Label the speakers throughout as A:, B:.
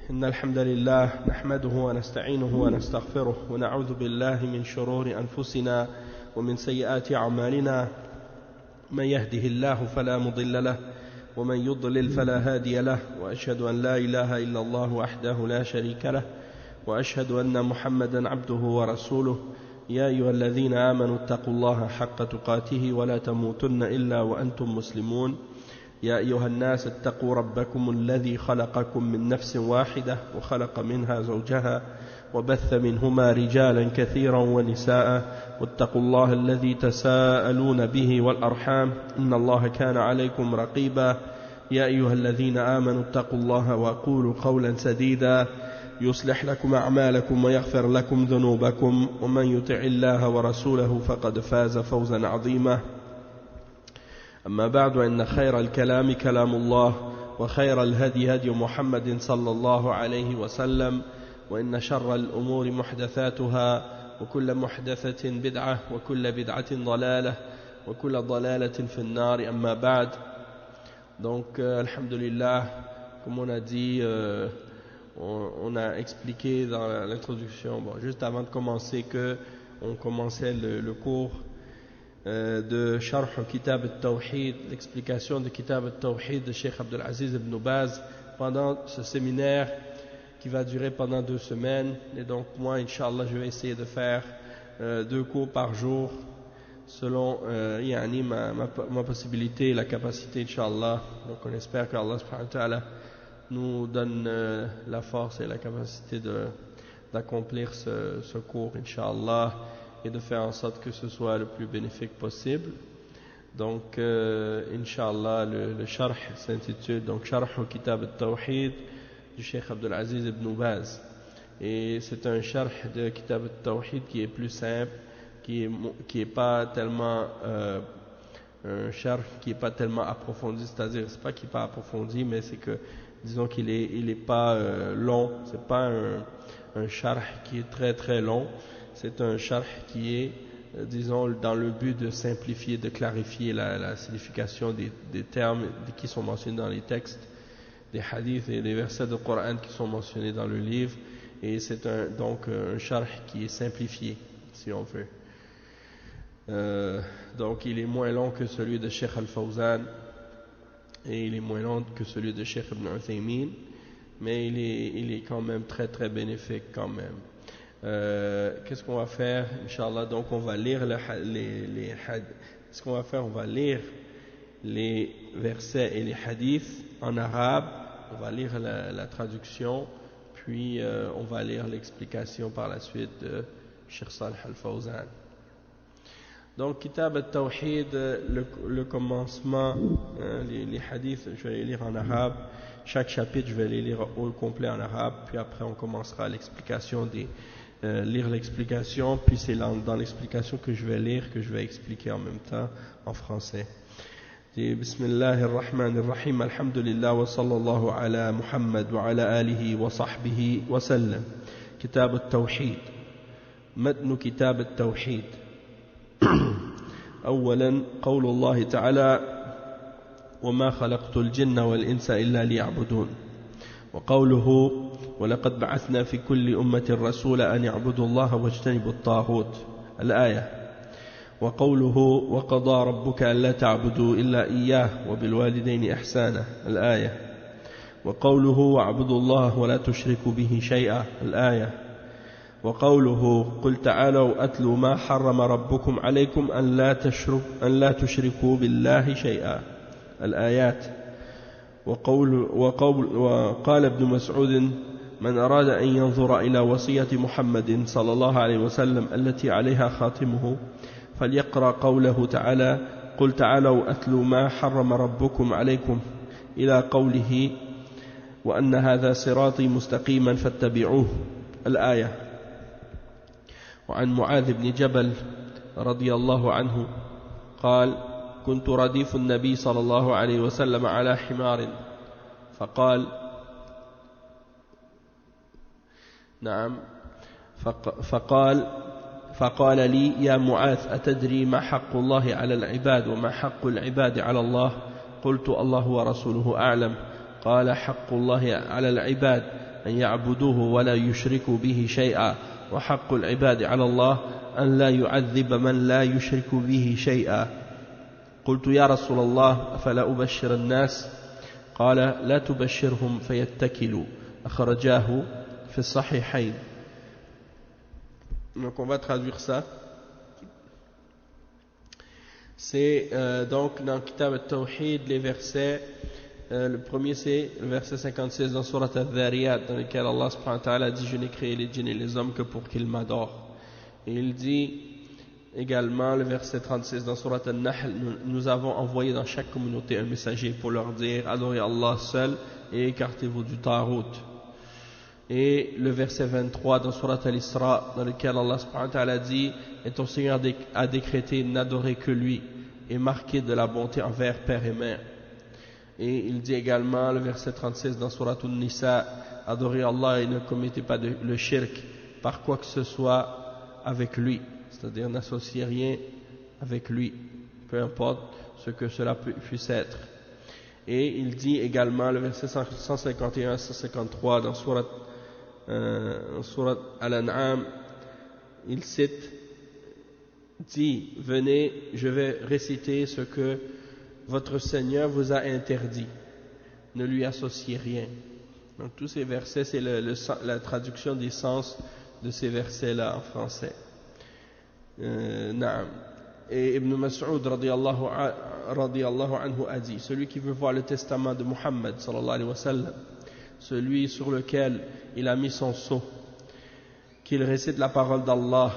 A: إن الحمد لله نحمده ونستعينه ونستغفره ونعوذ بالله من شرور أنفسنا ومن سيئات أعمالنا. من يهده الله فلا مضل له ومن يضلل فلا هادي له، وأشهد أن لا إله إلا الله وحده لا شريك له، وأشهد أن محمدا عبده ورسوله. يا أيها الذين آمنوا اتقوا الله حق تقاته ولا تموتن إلا وأنتم مسلمون. يا أيها الناس اتقوا ربكم الذي خلقكم من نفس واحدة وخلق منها زوجها وبث منهما رجالا كثيرا ونساء، واتقوا الله الذي تساءلون به والأرحام إن الله كان عليكم رقيبا. يا أيها الذين آمنوا اتقوا الله وقولوا قولا سديدا يصلح لكم أعمالكم ويغفر لكم ذنوبكم، ومن يطع الله ورسوله فقد فاز فوزا عظيما. أما بعد، إن خير الكلام كلام الله، وخير الهدي هدي محمد صلى الله عليه وسلم، وإن شر الأمور محدثاتها، وكل محدثة بدعة، وكل بدعة ضلالة، وكل ضلالة في النار. أما بعد. Donc, alhamdulillah, comme on a dit, on a expliqué dans l'introduction, juste avant de commencer, qu'on commençait le cours de Sharh Kitab al-Tawhid, l'explication de Kitab al-Tawhid de Cheikh Abdelaziz ibn Baz, pendant ce séminaire qui va durer pendant 2 semaines. Et donc moi, Inch'Allah, je vais essayer de faire 2 cours par jour selon ma possibilité et la capacité, Inch'Allah. Donc on espère que Allah subhanahu wa ta'ala nous donne la force et la capacité d'accomplir ce cours, Inch'Allah, et de faire en sorte que ce soit le plus bénéfique possible. Donc, Inch'Allah, le Sharh s'intitule donc Sharh Kitab al-Tawhid du Cheikh Abdelaziz ibn Baz. Et c'est un Sharh de Kitab al-Tawhid qui est plus simple, qui est pas tellement un Sharh qui est pas tellement approfondi, c'est-à-dire c'est pas qu'il est pas approfondi, mais c'est que disons qu'il est pas long. C'est pas un Sharh qui est très très long. C'est un sharh qui est, disons, dans le but de simplifier, de clarifier la signification des termes qui sont mentionnés dans les textes, des hadiths et des versets du Coran qui sont mentionnés dans le livre. Et c'est donc un sharh qui est simplifié, si on veut. Donc il est moins long que celui de Cheikh Al-Fawzan et il est moins long que celui de Cheikh Ibn Uthaymin, mais il est quand même très très bénéfique quand même. Qu'est-ce qu'on va faire, Inch'Allah? Donc on va lire ce qu'on va faire, on va lire les versets et les hadiths en arabe, on va lire la traduction, puis on va lire l'explication par la suite de Cheikh Salih Al-Fawzan. Donc Kitab al-Tawhid, le commencement, les hadiths, je vais les lire en arabe. Chaque chapitre, je vais les lire au complet en arabe, puis après on commencera l'explication lire l'explication, puis c'est dans l'explication que je vais lire, que je vais expliquer en même temps en français. Bismillahirrahmanirrahim. Alhamdulillah wa sallallahu ala Muhammad wa ala alihi wa sahbihi wa sallam. Kitab al-Tawhid. متن كتاب التوحيد. أولا قول الله تعالى: وما خلقت الجن والإنس إلا ليعبدون. وقوله: ولقد بعثنا في كل أمة رسولا أن يعبدوا الله واجتنبوا الطاغوت. الآية. وقوله: وقضى ربك ألا تعبدوا إلا إياه وبالوالدين إحسانا. الآية. وقوله: واعبدوا الله ولا تشركوا به شيئا. الآية. وقوله: قل تعالوا أتل ما حرم ربكم عليكم أن لا تشركوا بالله شيئا. الآيات. وقال ابن مسعود: من أراد أن ينظر إلى وصية محمد صلى الله عليه وسلم التي عليها خاتمه فليقرأ قوله تعالى: قل تعالوا أتلوا ما حرم ربكم عليكم، إلى قوله: وأن هذا صراطي مستقيما فاتبعوه. الآية. وعن معاذ بن جبل رضي الله عنه قال: كنت رديف النبي صلى الله عليه وسلم على حمار فقال لي: يا معاذ، أتدري ما حق الله على العباد وما حق العباد على الله؟ قلت: الله ورسوله أعلم. قال: حق الله على العباد أن يعبدوه ولا يشركوا به شيئا وحق العباد على الله أن لا يعذب من لا يشرك به شيئا قلت يا رسول الله أفلا أبشر الناس قال لا تبشرهم فيتكلوا أخرجاه في الصحيحين. Donc on va traduire ça. C'est donc dans Kitab al-Tawhid les versets, le premier c'est le verset 56 dans Surat al-Dhariyat, dans lequel Allah subhanahu wa ta'ala dit je n'ai créé les djinns et les hommes que pour qu'ils m'adorent. Et il dit également le verset 36 dans Surat al-Nahl, nous avons envoyé dans chaque communauté un messager pour leur dire adorez Allah seul et écartez-vous du Tarout. Et le verset 23 dans Surat al-Isra, dans lequel Allah subhanahu wa ta'ala dit et ton Seigneur a décrété n'adorer que lui et marqué de la bonté envers père et mère. Et il dit également le verset 36 dans Surat al-Nisa adorez Allah et ne commettez pas le shirk par quoi que ce soit avec lui, c'est-à-dire n'associez rien avec lui, peu importe ce que cela puisse être. Et il dit également le verset 151 153 dans Surat Al-An'am, il cite, dit venez, je vais réciter ce que votre Seigneur vous a interdit, ne lui associez rien. Donc tous ces versets, c'est la traduction des sens de ces versets-là en français. Et Ibn Mas'ud radiyallahu anhu a dit celui qui veut voir le testament de Muhammad sallallahu alayhi wa sallam, celui sur lequel il a mis son sceau, qu'il récite la parole d'Allah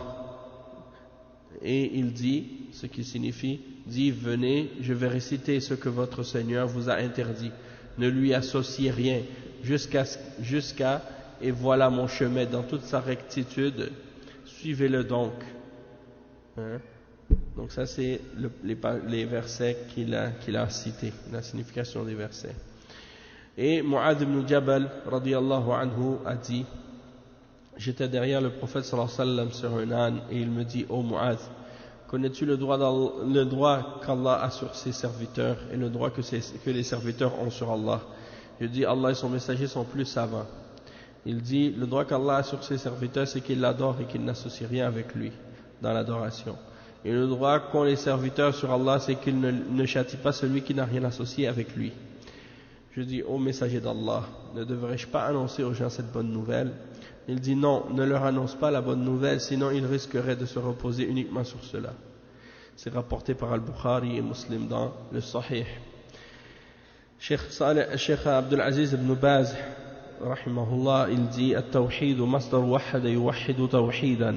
A: et il dit, ce qui signifie dit venez, je vais réciter ce que votre Seigneur vous a interdit, ne lui associez rien jusqu'à et voilà mon chemin dans toute sa rectitude, suivez-le donc. Hein? Donc ça c'est les versets qu'il a cités, la signification des versets. Et Mu'adh ibn Jabal radiyallahu anhu a dit j'étais derrière le prophète sallallahu alayhi wa sallam sur un âne et il me dit ô Mu'adh, connais-tu le droit qu'Allah a sur ses serviteurs et le droit que les serviteurs ont sur Allah? Je dis Allah et son messager sont plus savants. Il dit le droit qu'Allah a sur ses serviteurs c'est qu'il l'adore et qu'il n'associe rien avec lui dans l'adoration. Et le droit qu'ont les serviteurs sur Allah c'est qu'il ne châtie pas celui qui n'a rien associé avec lui. Je dis ô messager d'Allah, ne devrais-je pas annoncer aux gens cette bonne nouvelle? Il dit non, ne leur annonce pas la bonne nouvelle, sinon ils risqueraient de se reposer uniquement sur cela. C'est rapporté par Al-Bukhari et Muslim dans le Sahih. Cheikh Abdul Aziz ibn Baz rahimahullah, il dit at-tawhid masdar wahada yuwahhidu tawhidan.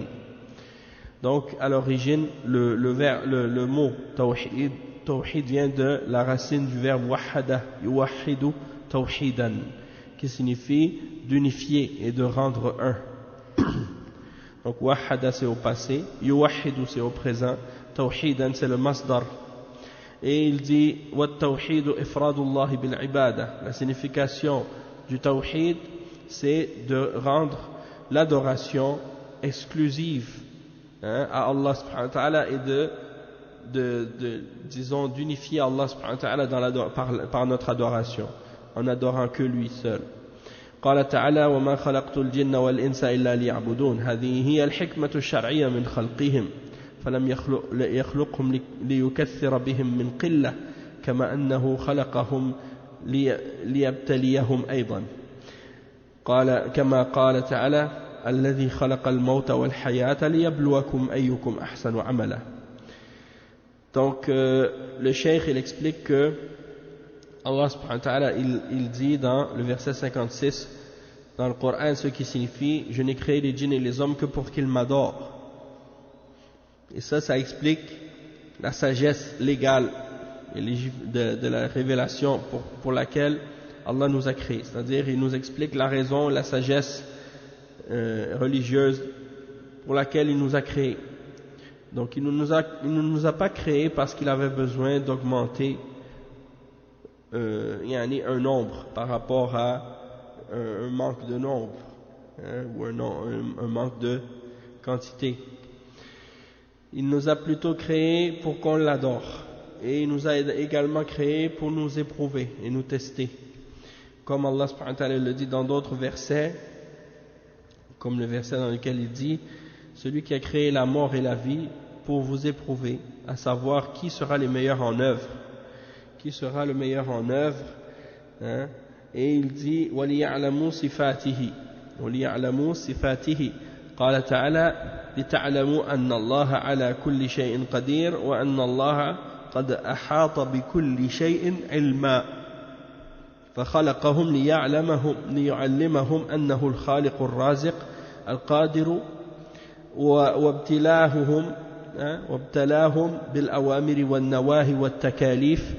A: Donc à l'origine le mot tawhid vient de la racine du verbe wahada yuwahhidu tawhidan, qui signifie d'unifier et de rendre un. Donc wahada c'est au passé, yuwahhidu c'est au présent, tawhidan c'est le masdar. Et il dit wa tawhidu ifradullah bil ibada. La signification du tawhid c'est de rendre l'adoration exclusive à Allah subhanahu wa ta'ala et disons d'unifier Allah subhanahu wa ta'ala par notre adoration en adorant que lui seul. قال تعالى وما خلقت الجن والإنس إلا ليعبدون هذه هي الحكمة الشرعية من خلقهم فلم يخلقهم ليكثر بهم من قلة كما أنه خلقهم ليبتليهم أيضا قال كما قال تعالى الذي خلق الموت والحياة ليبلوكم أيكم أحسن عملا. Donc le cheikh il explique que Allah subhanahu wa ta'ala il dit dans le verset 56 dans le Coran ce qui signifie je n'ai créé les djinns et les hommes que pour qu'ils m'adorent. Et ça explique la sagesse légale de la révélation pour laquelle Allah nous a créés, c'est-à-dire il nous explique la raison, la sagesse religieuse pour laquelle il nous a créés. Donc il ne nous a pas créés parce qu'il avait besoin d'augmenter un nombre par rapport à un manque de nombre ou un manque de quantité. Il nous a plutôt créés pour qu'on l'adore et il nous a également créés pour nous éprouver et nous tester. comme Allah subhanahu wa ta'ala le dit dans d'autres versets, comme le verset dans lequel il dit: celui qui a créé la mort et la vie pour vous éprouver, à savoir qui sera le meilleur en œuvre. Qui sera le meilleur en œuvre, hein? Et il dit: وَلِيَعْلَمُوا صِفَاتِهِ وَلِيَعْلَمُوا صِفَاتِهِ قال تعالى لتعلموا أن الله على كل شيء قدير وأن الله قد أحاط بكل شيء علما فخلقهم ليعلمهم أنه الخالق الرازق القادر وابتلاهم بالأوامر والنواهي والتكاليف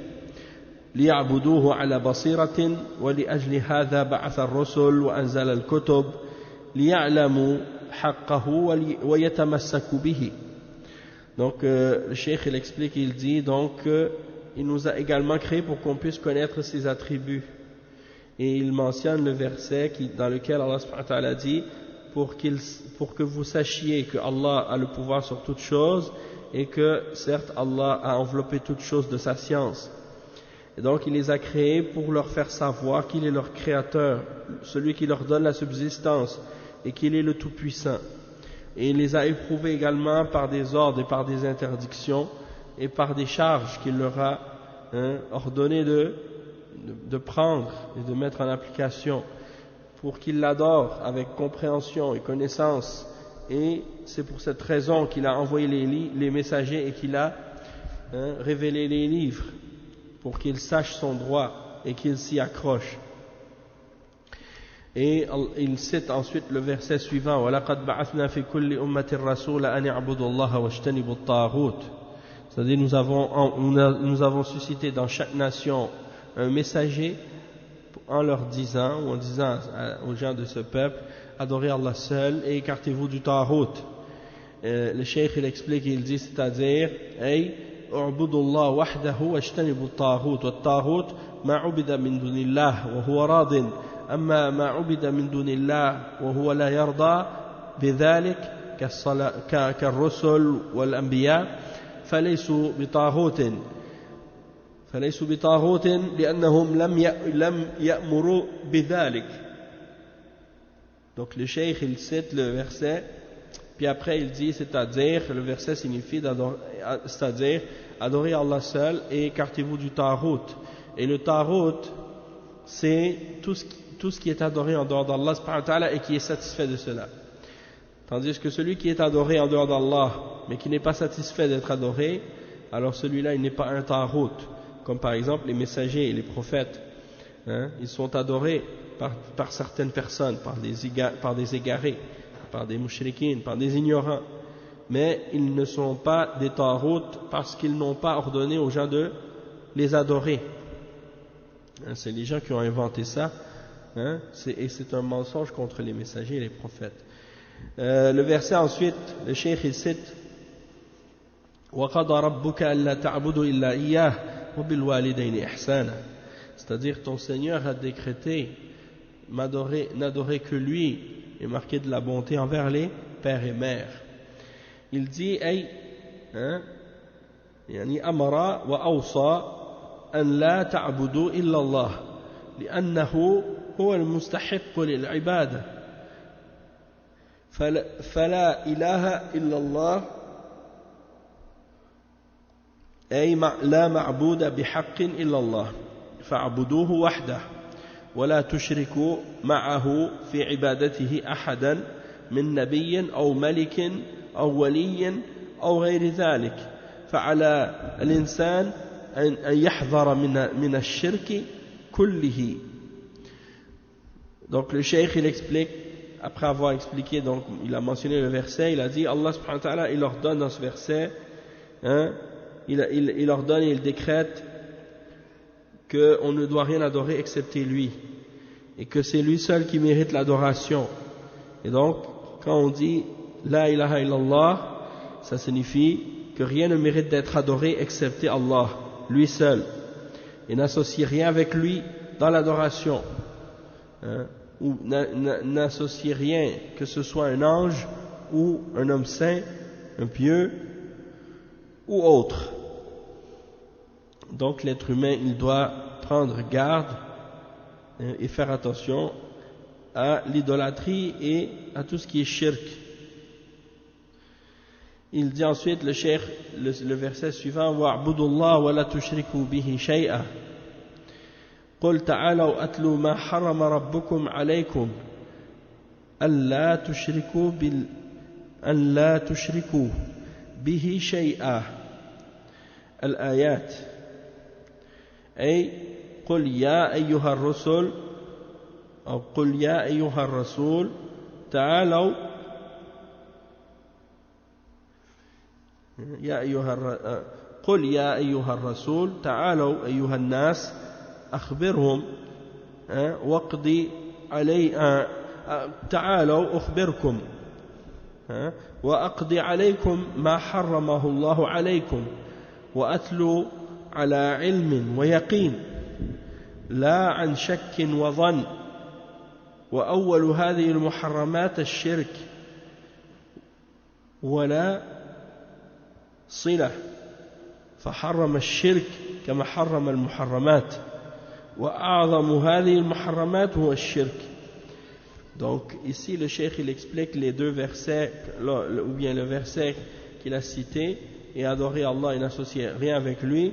A: ليعبدوه على بصيرة ولأجل هذا بعث الرسل وأنزل الكتب ليعلموا حقه ويتمسكوا به. Donc le cheikh il explique, il dit donc il nous a également créé pour qu'on puisse connaître ses attributs, et il mentionne le verset dans lequel Allah subhanahu wa ta'ala dit pour que vous sachiez que Allah a le pouvoir sur toutes choses et que certes Allah a enveloppé toutes choses de sa science. Et donc il les a créés pour leur faire savoir qu'il est leur créateur, celui qui leur donne la subsistance, et qu'il est le Tout-Puissant. Et il les a éprouvés également par des ordres et par des interdictions et par des charges qu'il leur a ordonné de prendre et de mettre en application pour qu'ils l'adorent avec compréhension et connaissance. Et c'est pour cette raison qu'il a envoyé les messagers et qu'il a révélé les livres pour qu'ils sachent son droit et qu'ils s'y accrochent. Et il cite ensuite le verset suivant: وَلَقَدْ بَعَثْنَا فِي كُلِّ أُمَّةٍ رَسُولًا أَنِ اعْبُدُوا اللَّهَ وَاجْتَنِبُوا الطَّاغُوتَ. C'est-à-dire nous avons suscité dans chaque nation un messager en leur disant, ou en disant aux gens de ce peuple: adorez Allah seul et écartez-vous du Taghut. Le cheikh il explique, il dit, c'est-à-dire اعبدوا الله وحده واجتنبوا الطاغوت والطاغوت ما عبد من دون الله وهو راض أما ما عبد من دون الله وهو لا يرضى بذلك كالرسل والأنبياء فليسوا بطاغوت لأنهم لم يأمروا بذلك. Donc le cheikh il cite le verset, puis après il dit, c'est-à-dire, le verset signifie c'est-à-dire adorez Allah seul et écartez-vous du Taghut. Et le Taghut, c'est tout ce qui est adoré en dehors d'Allah subhanahu wa ta'ala et qui est satisfait de cela. Tandis que celui qui est adoré en dehors d'Allah mais qui n'est pas satisfait d'être adoré, alors celui-là il n'est pas un Taghut. Comme par exemple les messagers et les prophètes, ils sont adorés par certaines personnes, par des égarés, par des mouchrikines, par des ignorants, mais ils ne sont pas des Taghut parce qu'ils n'ont pas ordonné aux gens de les adorer. C'est les gens qui ont inventé ça, et c'est un mensonge contre les messagers et les prophètes. Le verset ensuite, le cheikh il cite: وَقَضَى رَبُّكَ أَلَّا تَعْبُدُوا إِلَّا إِيَّاهُ وَبِالْوَالِدَيْنِ إِحْسَانًا. C'est-à-dire, ton Seigneur a décrété n'adorer que lui et marquer de la bonté envers les pères et mères. Il dit يعني أمر وأوصى أن لا تعبدوا إلا الله لأنه هو المستحق للعبادة فلا إله إلا الله أي لا معبود بحق إلا الله فاعبدوه وحده ولا تشركوا معه في عبادته أحدا من نبي أو ملك أو ولي أو غير ذلك فعلى الإنسان أن يحذر من الشرك كله. Donc le cheikh il explique, après avoir expliqué, donc il a mentionné le verset, il a dit Allah subhanahu wa ta'ala il ordonne dans ce verset, il ordonne et il décrète qu'on ne doit rien adorer excepté lui et que c'est lui seul qui mérite l'adoration. Et donc quand on dit la ilaha illallah, ça signifie que rien ne mérite d'être adoré excepté Allah, lui seul, et n'associe rien avec lui dans l'adoration, ou n'associe rien, que ce soit un ange ou un homme saint, un pieux ou autre. Donc l'être humain il doit prendre garde et faire attention à l'idolâtrie et à tout ce qui est shirk. Il dit ensuite, le cheikh, le verset suivant, وَاعْبُدُوا اللَّهَ وَلَا تُشْرِكُوا بِهِ شَيْئًا قُلْ تَعَالَوْا أَتْلُوا مَا حَرَّمَ رَبُّكُمْ عَلَيْكُمْ أَلَّا تُشْرِكُوا بِهِ شَيْئًا الآيات أي قل يا أيها الرسل أو قل يا أيها الرسول تعالوا قل يا أيها الرسول تعالوا أيها الناس أخبرهم واقضي علي تعالوا أخبركم وأقضي عليكم ما حرمه الله عليكم وأتلوا على علم ويقين لا عن شك وظن وأول هذه المحرمات الشرك ولا صلة فحرم الشرك كما حرم المحرمات وأعظم هذه المحرمات هو الشرك. Donc ici le cheikh il explique les deux versets ou bien le verset qu'il a cité, et adorer Allah et n'associer rien avec lui,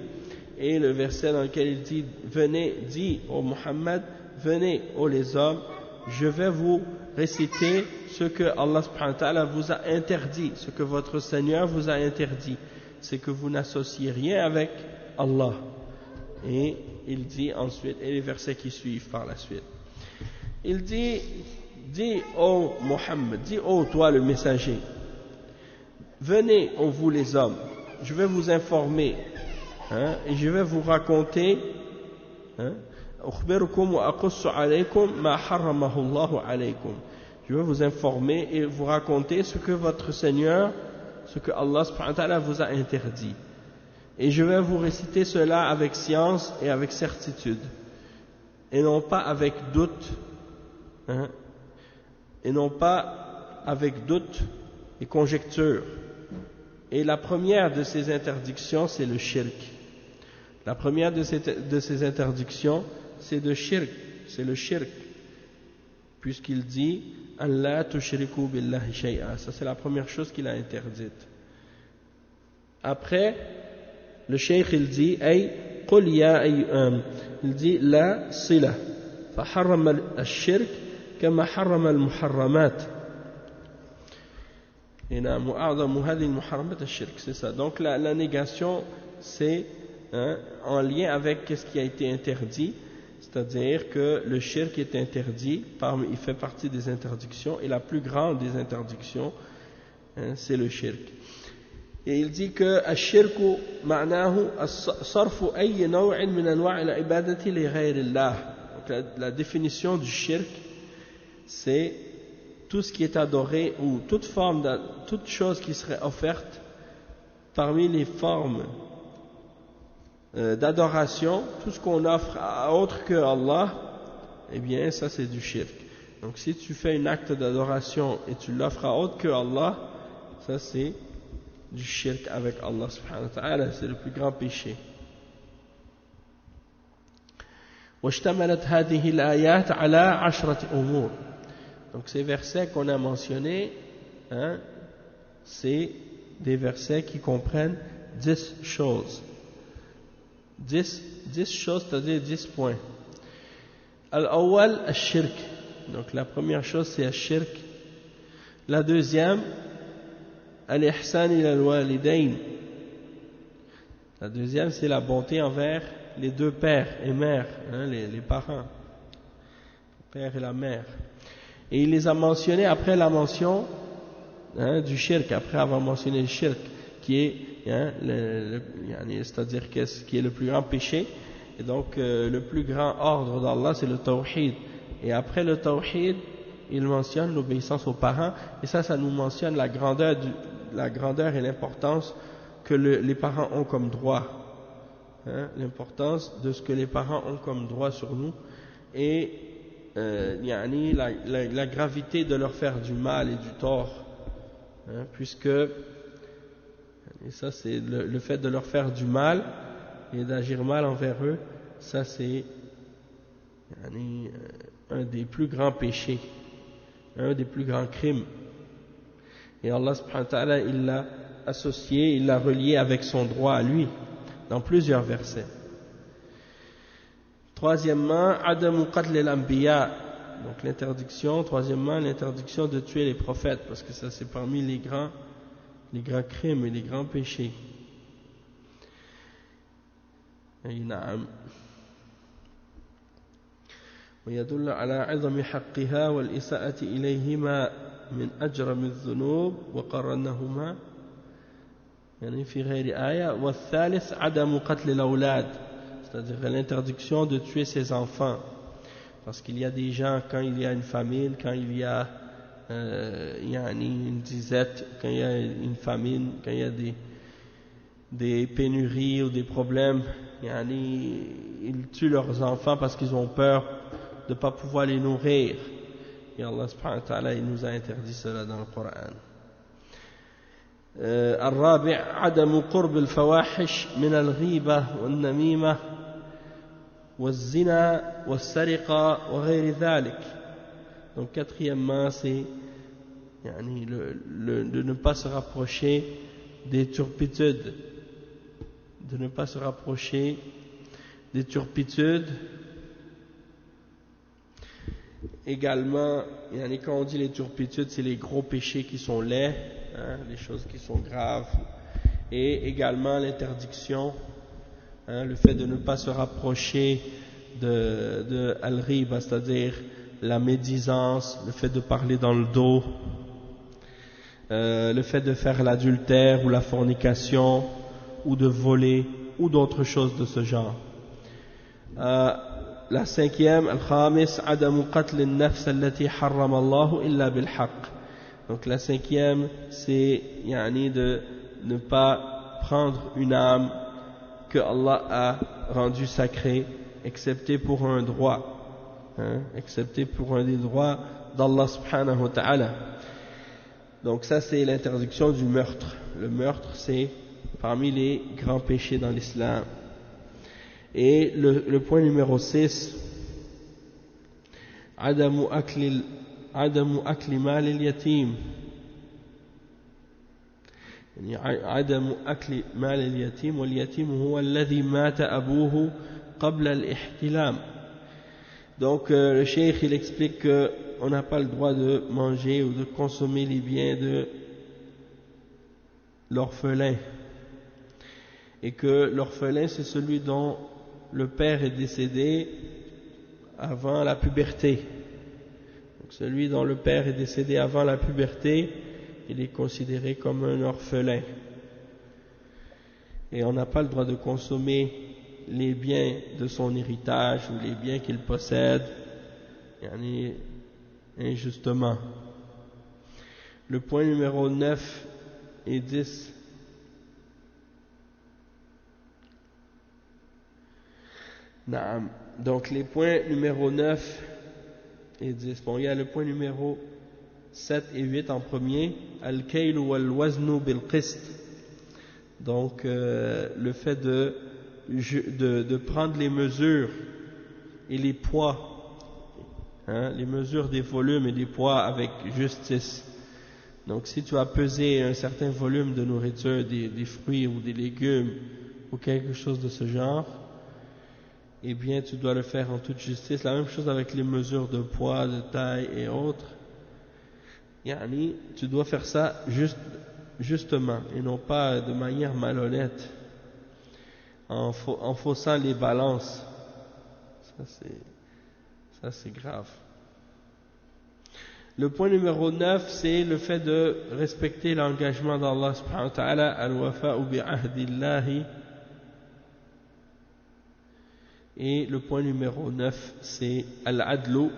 A: et le verset dans lequel il dit venez, dit au Muhammad, venez ô les hommes, je vais vous réciter ce que Allah subhanahu wa ta'ala vous a interdit, ce que votre Seigneur vous a interdit, c'est que vous n'associez rien avec Allah. Et il dit ensuite, et les versets qui suivent par la suite, il dit ô Muhammad, dis ô toi le messager, venez ô vous les hommes, je vais vous informer et je vais vous raconter je vais vous informer et vous raconter ce que votre Seigneur, ce que Allah subhanahu wa ta'ala vous a interdit, et je vais vous réciter cela avec science et avec certitude et non pas avec doute et non pas avec doute et conjecture. Et la première de ces interdictions, c'est le shirk. La première de ces interdictions, c'est le shirk, puisqu'il dit Allah tushriku billahi shay'a. Ça, c'est la première chose qu'il a interdite. Après, le cheikh il dit qul ya il dit la sila fa harrama al-shirk kama harrama al-muharramat. Et c'est ça. Donc la négation, c'est en lien avec ce qui a été interdit, c'est-à-dire que le shirk est interdit, il fait partie des interdictions, et la plus grande des interdictions, c'est le shirk. Et il dit que الشرك معناه صرف أي نوع من أنواع العبادة لغير الله. Donc la définition du shirk, c'est tout ce qui est adoré, ou toute chose qui serait offerte parmi les formes d'adoration, tout ce qu'on offre à autre que Allah, eh bien ça c'est du shirk. Donc si tu fais un acte d'adoration et tu l'offres à autre que Allah, ça c'est du shirk avec Allah subhanahu wa ta'ala, c'est le plus grand péché. واشتملت هذه الآيات على 10 أمور. Donc ces versets qu'on a mentionnés, c'est des versets qui comprennent 10 choses. 10 choses, c'est-à-dire 10 points. Al-awwal, al-shirk. Donc la première chose, c'est al-shirk. La deuxième, al-ihsan ila al-walidayn. La deuxième, c'est la bonté envers les deux pères et mères, les parents, le père et la mère. Et il les a mentionnés après la mention du shirk, après avoir mentionné le shirk, qui est, c'est-à-dire qui est le plus grand péché. Et donc le plus grand ordre d'Allah, c'est le tawhid. Et après le tawhid, il mentionne l'obéissance aux parents. Et ça nous mentionne la grandeur et l'importance que les parents ont comme droit. L'importance de ce que les parents ont comme droit sur nous. Et la gravité de leur faire du mal et du tort, puisque, et ça c'est le fait de leur faire du mal et d'agir mal envers eux, ça c'est yani, un des plus grands péchés, un des plus grands crimes. Et Allah subhanahu wa ta'ala, il l'a associé, il l'a relié avec son droit à lui, dans plusieurs versets. Troisièmement, Adamu qatl al-anbiya, donc l'interdiction, troisièmement, l'interdiction de tuer les prophètes, parce que ça c'est parmi les grands crimes et les grands péchés. نعم ويدل على عظم حقها والإساءة إليهما من أجرم الذنوب وقرنهما يعني في غير آية. والثالث عدم قتل الأولاد, c'est-à-dire l'interdiction de tuer ses enfants, parce qu'il y a des gens, quand il y a une famine, quand il y a une disette, quand il y a une famine, quand il y a des pénuries ou des problèmes, ils tuent leurs enfants parce qu'ils ont peur de ne pas pouvoir les nourrir. Et Allah subhanahu wa ta'ala, il nous a interdit cela dans le Coran. الرابع عدم قرب الفواحش من الغيبة والنميمة والزنا والسرقة وغير ذلك. Donc quatrièmement, c'est de ne pas se rapprocher des turpitudes, de ne pas se rapprocher des turpitudes. Également, quand on dit les turpitudes, c'est les gros péchés qui sont laids, les choses qui sont graves. Et également l'interdiction, le fait de ne pas se rapprocher de al-riba, c'est-à-dire la médisance, le fait de parler dans le dos, le fait de faire l'adultère ou la fornication, ou de voler, ou d'autres choses de ce genre. La cinquième, al-khamis, adamu qatl al-nafs allati harram Allah illa bil-haqq. Donc la cinquième, c'est de ne pas prendre une âme que Allah a rendue sacrée, excepté pour un droit, excepté pour un des droits d'Allah subhanahu wa ta'ala. Donc ça, c'est l'interdiction du meurtre. Le meurtre, c'est parmi les grands péchés dans l'islam. Et le point numéro 6, عدم أكل مال اليتيم. عدم أكل مال اليتيم واليتيم هو الذي مات أبوه قبل الاحتلام. Donc le cheikh il explique qu'on n'a pas le droit de manger ou de consommer les biens de l'orphelin, et que l'orphelin c'est celui dont le père est décédé avant la puberté. Donc celui dont le père est décédé avant la puberté, il est considéré comme un orphelin. Et on n'a pas le droit de consommer les biens de son héritage ou les biens qu'il possède, injustement. Le point numéro 9 et 10. Donc les points numéro 9 et 10. Bon, il y a le point numéro 7 et 8 en premier. Al-kaylu wal-waznu bil-qist. Donc le fait de prendre les mesures et les poids, les mesures des volumes et des poids avec justice. Donc si tu as pesé un certain volume de nourriture, des fruits ou des légumes ou quelque chose de ce genre, eh bien tu dois le faire en toute justice. La même chose avec les mesures de poids, de taille et autres. Tu dois faire ça justement et non pas de manière malhonnête, en faussant les balances. Ça c'est grave. Le point numéro 9, c'est le fait de respecter l'engagement d'Allah subhanahu wa ta'ala, al-wafa'u bi'ahdillahi. Et le point numéro 9, c'est al-adlu.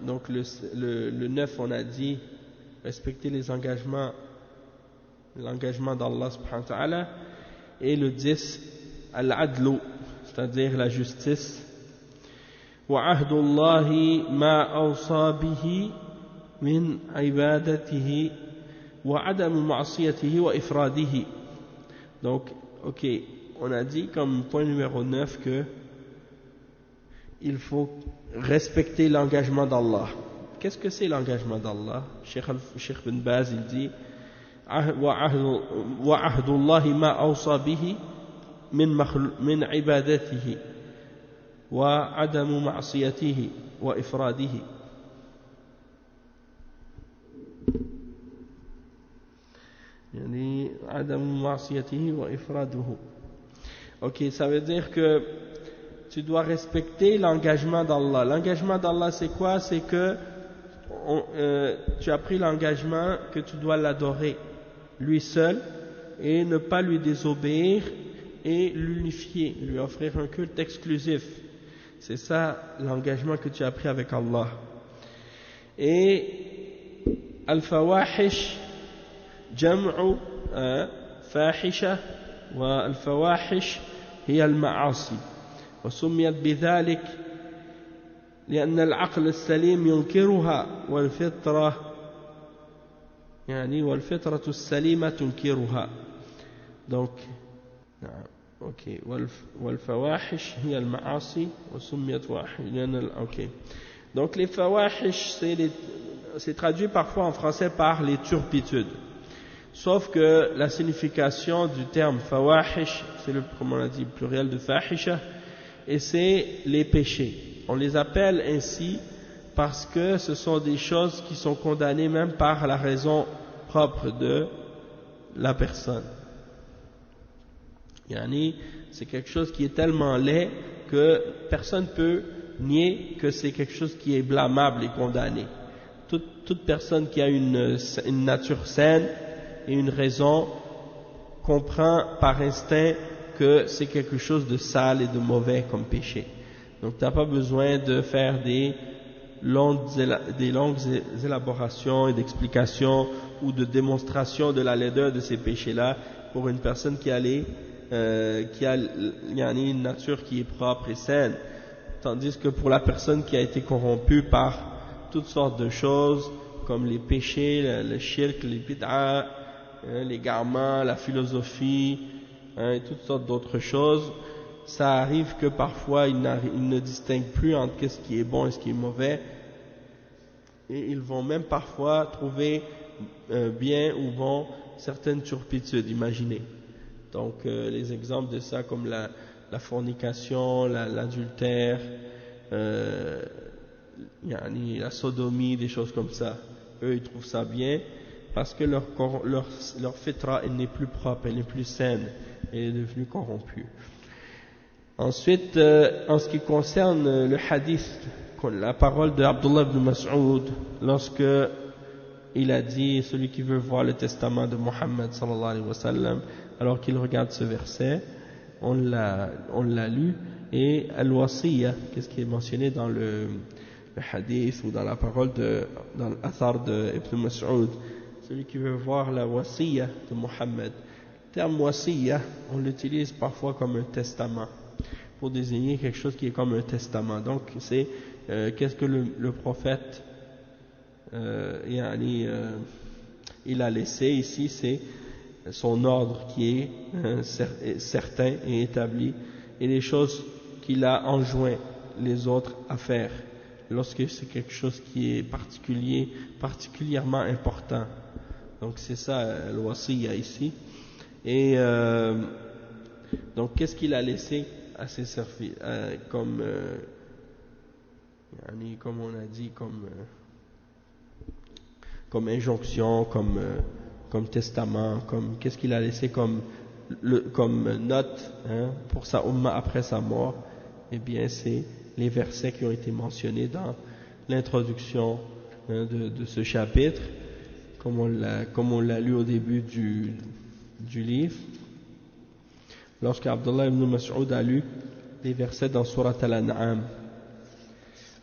A: Donc le 9, on a dit respecter les engagements, l'engagement d'Allah subhanahu wa ta'ala. Et le 10, al-adlu, c'est-à-dire la justice. وعهد الله ما أوصى به من عبادته وعدم معصيته وإفراده. Donc, ok, on a dit comme point numéro 9 que il faut respecter l'engagement d'Allah. Qu'est-ce que c'est l'engagement d'Allah? Cheikh bin Baz il dit وعهد الله ما أوصى به من عبادته وعدم معصيته وإفراده. يعني عدم معصيته وإفراده. Ok, ça veut dire que tu dois respecter l'engagement d'Allah. L'engagement d'Allah, c'est quoi? C'est que tu as pris l'engagement que tu dois l'adorer, lui seul, et ne pas lui désobéir et l'unifier, lui offrir un culte exclusif. C'est ça l'engagement que tu as pris avec Allah. Et al-fawahish, jam'u fahisha, wa al-fawahish hiya al-ma'asi. وسميت بذلك لأن العقل السليم ينكرها والفطرة السليمة تنكرها. Donc, ok, والفواحش هي المعاصي وسميت واحد لأن ok. Donc les fawahish, c'est traduit parfois en français par les turpitudes. Sauf que la signification du terme fawahish, c'est comme on l'a dit, pluriel de fahisha, et c'est les péchés. On les appelle ainsi parce que ce sont des choses qui sont condamnées même par la raison propre de la personne. Yani, c'est quelque chose qui est tellement laid que personne ne peut nier que c'est quelque chose qui est blâmable et condamné. Toute personne qui a une nature saine et une raison comprend par instinct que c'est quelque chose de sale et de mauvais comme péché. Donc tu n'as pas besoin de faire des longues élaborations et d'explications ou de démonstrations de la laideur de ces péchés-là pour une personne qui a une nature qui est propre et saine. Tandis que pour la personne qui a été corrompue par toutes sortes de choses comme les péchés, le shirk, les bid'a, les garments, la philosophie, et toutes sortes d'autres choses, ça arrive que parfois ils ne distinguent plus entre ce qui est bon et ce qui est mauvais, et ils vont même parfois trouver bien ou bon certaines turpitudes, imaginez. Donc les exemples de ça comme la fornication, l'adultère, la sodomie, des choses comme ça, eux ils trouvent ça bien parce que leur fitra elle n'est plus propre, elle n'est plus saine, elle est devenue corrompue. Ensuite, en ce qui concerne le hadith, la parole de Abdullah ibn Mas'ud, lorsque il a dit, celui qui veut voir le testament de Muhammad sallallahu alayhi wa sallam, alors qu'il regarde ce verset, on l'a lu, et al-wasiyya, qu'est-ce qui est mentionné dans le hadith ou dans la parole dans l'athar de Ibn Mas'ud, celui qui veut voir la wasiyya de Muhammad. Le terme wasiyya, on l'utilise parfois comme un testament, pour désigner quelque chose qui est comme un testament. Donc c'est qu'est-ce que le prophète il a laissé ici, c'est son ordre qui est certain et établi, et les choses qu'il a enjoint les autres à faire lorsque c'est quelque chose qui est particulièrement important. Donc c'est ça le wasiyya ici. Et donc qu'est-ce qu'il a laissé à ses serviteurs comme on a dit, comme injonction, comme testament, qu'est-ce qu'il a laissé comme note pour sa umma après sa mort? Eh bien c'est les versets qui ont été mentionnés dans l'introduction de ce chapitre, comme on l'a lu au début du livre, lorsque Abdullah ibn Mas'ud a lu les versets dans Surat Al-An'am,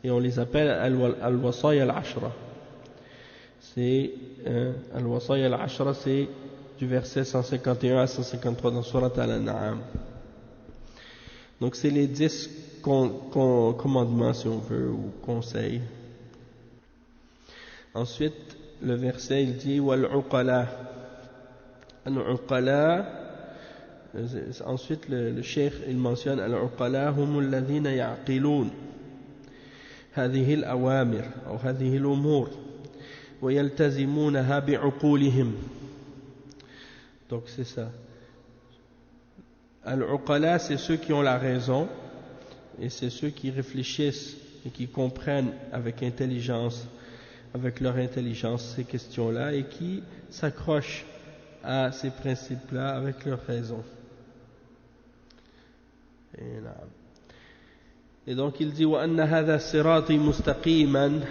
A: et on les appelle Al-Wasaya Al-Ashra. C'est Al-Wasaya Al-Ashra, c'est du verset 151 à 153 dans Surat Al-An'am. Donc c'est les 10 commandements, si on veut, ou conseils. Ensuite, le verset il dit Wal-Uqala. Al-Uqala, ensuite le cheikh il mentionne al-uqala hum alladhina ya'qilun هذه الأوامر أو هذه الأمور ويلتزمونها بعقولهم. Donc c'est ça. Al-uqala, c'est ceux qui ont la raison et c'est ceux qui réfléchissent et qui comprennent avec intelligence, avec leur intelligence ces questions-là et qui s'accrochent à ces principes-là avec leur raison. Et donc il dit وَأَنَّ هَذَا صِرَاطِي مُسْتَقِيمًا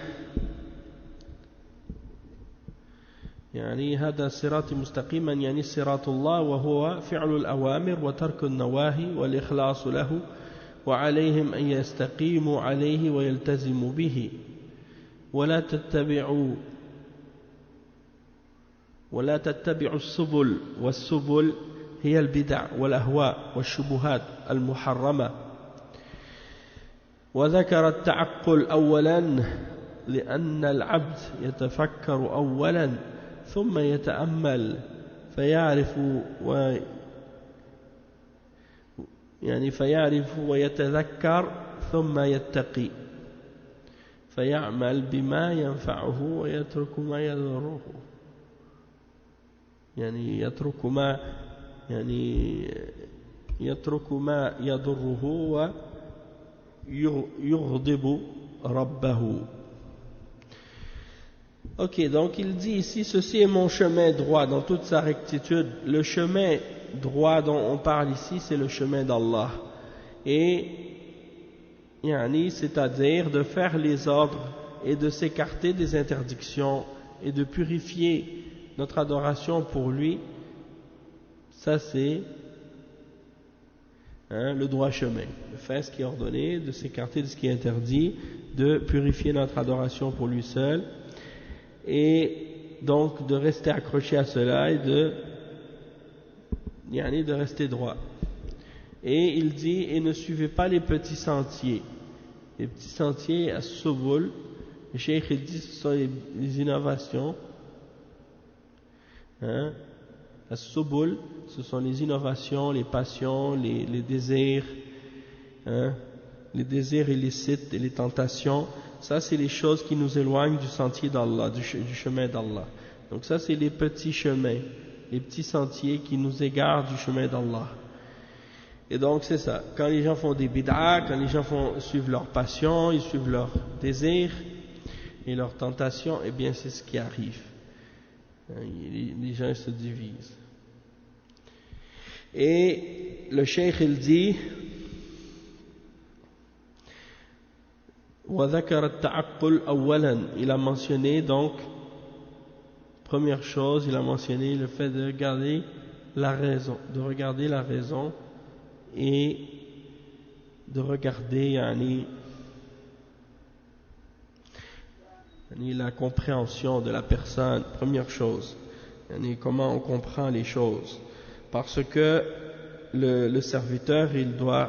A: يعني هذا صراط مستقيما يعني صراط الله وهو فعل الأوامر وترك النواهي والإخلاص له وعليهم أن يستقيموا عليه ويلتزموا به ولا تتبعوا السبل والسبل هي البدع والأهواء والشبهات المحرمة. وذكر التعقل أولا لأن العبد يتفكر أولا ثم يتأمل فيعرف ويتذكر ثم يتقي فيعمل بما ينفعه ويترك ما يضره يترك ما يضره ويغضب ربه. Ok, donc il dit ici, ceci est mon chemin droit dans toute sa rectitude. Le chemin droit dont on parle ici, c'est le chemin d'Allah. Et, c'est-à-dire de faire les ordres et de s'écarter des interdictions et de purifier notre adoration pour lui. Ça c'est le droit chemin. De faire ce qui est ordonné, de s'écarter de ce qui est interdit, de purifier notre adoration pour lui seul. Et donc de rester accroché à cela et de rester droit. Et il dit, et ne suivez pas les petits sentiers. Les petits sentiers à Subul, le cheikh il dit, ce sont les innovations. À Subul, ce sont les innovations, les passions, les désirs, les désirs illicites et les tentations. Ça, c'est les choses qui nous éloignent du sentier d'Allah, du chemin d'Allah. Donc ça, c'est les petits chemins, les petits sentiers qui nous égarent du chemin d'Allah. Et donc, c'est ça. Quand les gens font des bid'a, quand les gens suivent leurs passions, ils suivent leurs désirs et leurs tentations, eh bien, c'est ce qui arrive. Les gens se divisent. Et le cheikh, il dit... Il a mentionné donc, première chose, il a mentionné le fait de regarder la raison, et de regarder la compréhension de la personne, première chose, comment on comprend les choses, parce que le serviteur il doit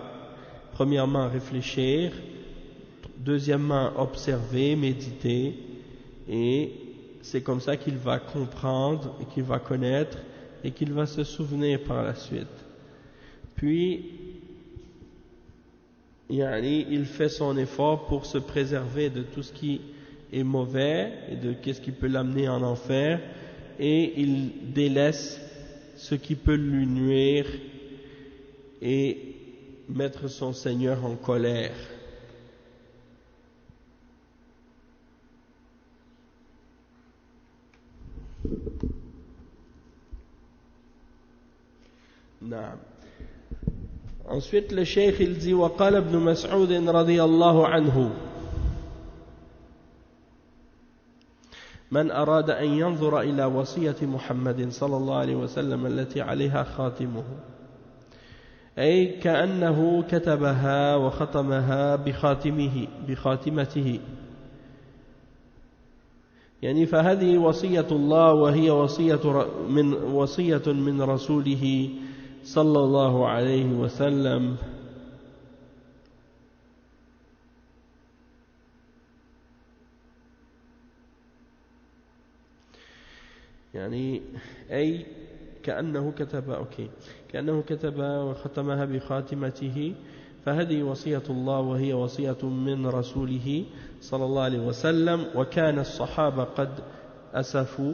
A: premièrement réfléchir, deuxièmement observer, méditer, et c'est comme ça qu'il va comprendre et qu'il va connaître et qu'il va se souvenir par la suite. Puis il fait son effort pour se préserver de tout ce qui est mauvais et de qu'est-ce qui peut l'amener en enfer, et il délaisse ce qui peut lui nuire et mettre son Seigneur en colère. نعم. Ensuite le cheikh il dit وقال ابن مسعود رضي الله عنه من أراد أن ينظر إلى وصية محمد صلى الله عليه وسلم التي عليها خاتمه أي كأنه كتبها وختمها بخاتمته فهذه وصية الله وهي وصية من رسوله صلى الله عليه وسلم أي كأنه كتب وختمها بخاتمته فهذه وصية الله وهي وصية من رسوله صلى الله عليه وسلم. وكان الصحابة قد أسفوا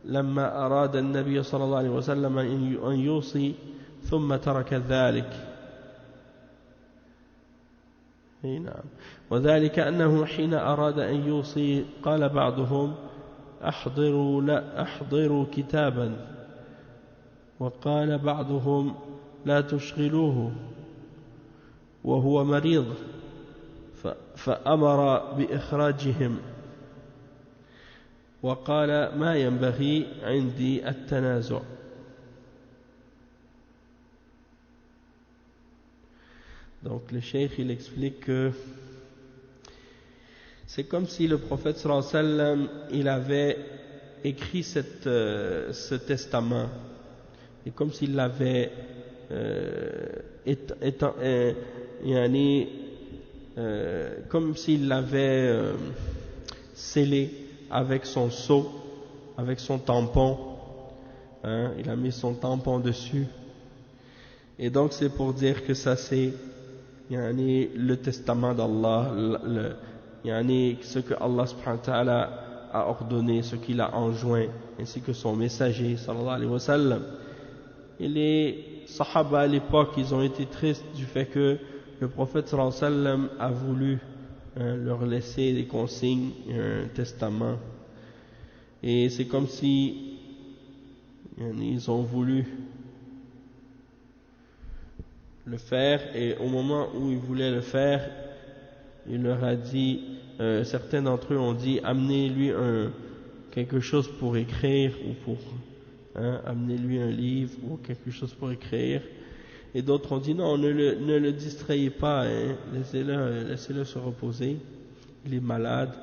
A: لما أراد النبي صلى الله عليه وسلم أن يوصي ثم ترك ذلك. نعم. وذلك أنه حين أراد أن يوصي قال بعضهم أحضروا كتابا، وقال بعضهم لا تشغلوه وهو مريض، فأمر بإخراجهم وقال ما ينبغي عندي التنازع. Donc le cheikh il explique que c'est comme si le prophète sallallahu alayhi wa sallam il avait écrit ce testament, et comme s'il l'avait comme s'il l'avait scellé avec son sceau, avec son tampon, hein, il a mis son tampon dessus, et donc c'est pour dire que ça c'est le testament d'Allah, ce que Allah subhanahu wa ta'ala a ordonné, ce qu'il a enjoint, ainsi que son messager sallallahu alayhi wa sallam. Et les sahaba à l'époque, ils ont été tristes du fait que le prophète sallallahu alayhi wa sallam a voulu leur laisser des consignes, un testament, et c'est comme si ils ont voulu le faire, et au moment où ils voulaient le faire, il leur a dit, certains d'entre eux ont dit, amenez-lui quelque chose pour écrire, ou pour amenez-lui un livre ou quelque chose pour écrire, et d'autres ont dit non, ne le distrayez pas, laissez-le se reposer, il est malade.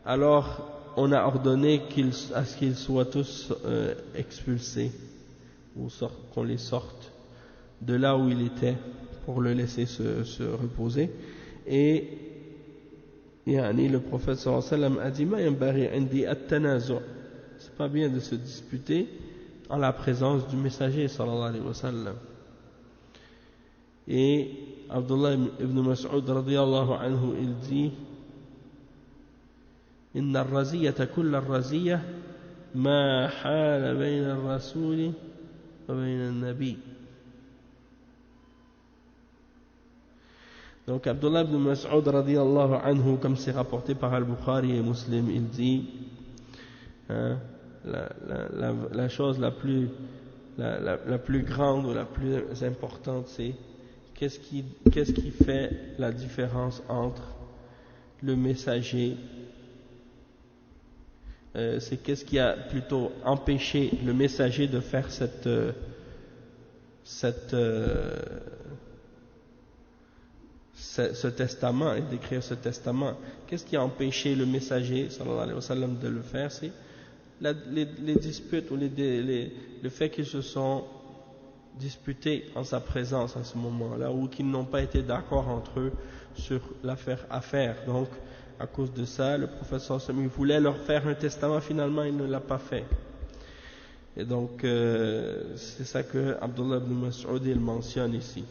A: Alors on a ordonné à ce qu'ils soient tous expulsés, ou qu'on les sorte de là où il était pour le laisser se reposer. Et le prophète sallallahu alayhi wa sallam a dit ma yanbaghi indi at-tanazu', c'est pas bien de se disputer en la présence du messager sallallahu alayhi wa sallam. Et Abdullah ibn Mas'ud radiyallahu anhu il dit inna ar-raziyata kulla ar-raziyah ma hala bayna ar-rasuli wa bayna an-nabi. Donc Abdullah ibn Mas'ud radiyallahu anhu, comme c'est rapporté par Al-Bukhari et Muslim, il dit la chose la plus grande ou la plus importante, c'est qu'est-ce qui fait la différence entre le messager, c'est qu'est-ce qui a plutôt empêché le messager de faire ce testament et d'écrire ce testament. Qu'est-ce qui a empêché le messager sallallahu alayhi wa sallam de le faire? C'est les disputes ou le fait qu'ils se sont disputés en sa présence à ce moment-là, ou qu'ils n'ont pas été d'accord entre eux sur l'affaire à faire. Donc à cause de ça, le prophète sallallahu alayhi wa sallam voulait leur faire un testament, finalement il ne l'a pas fait. Et donc c'est ça que Abdullah ibn Mas'ud il mentionne ici.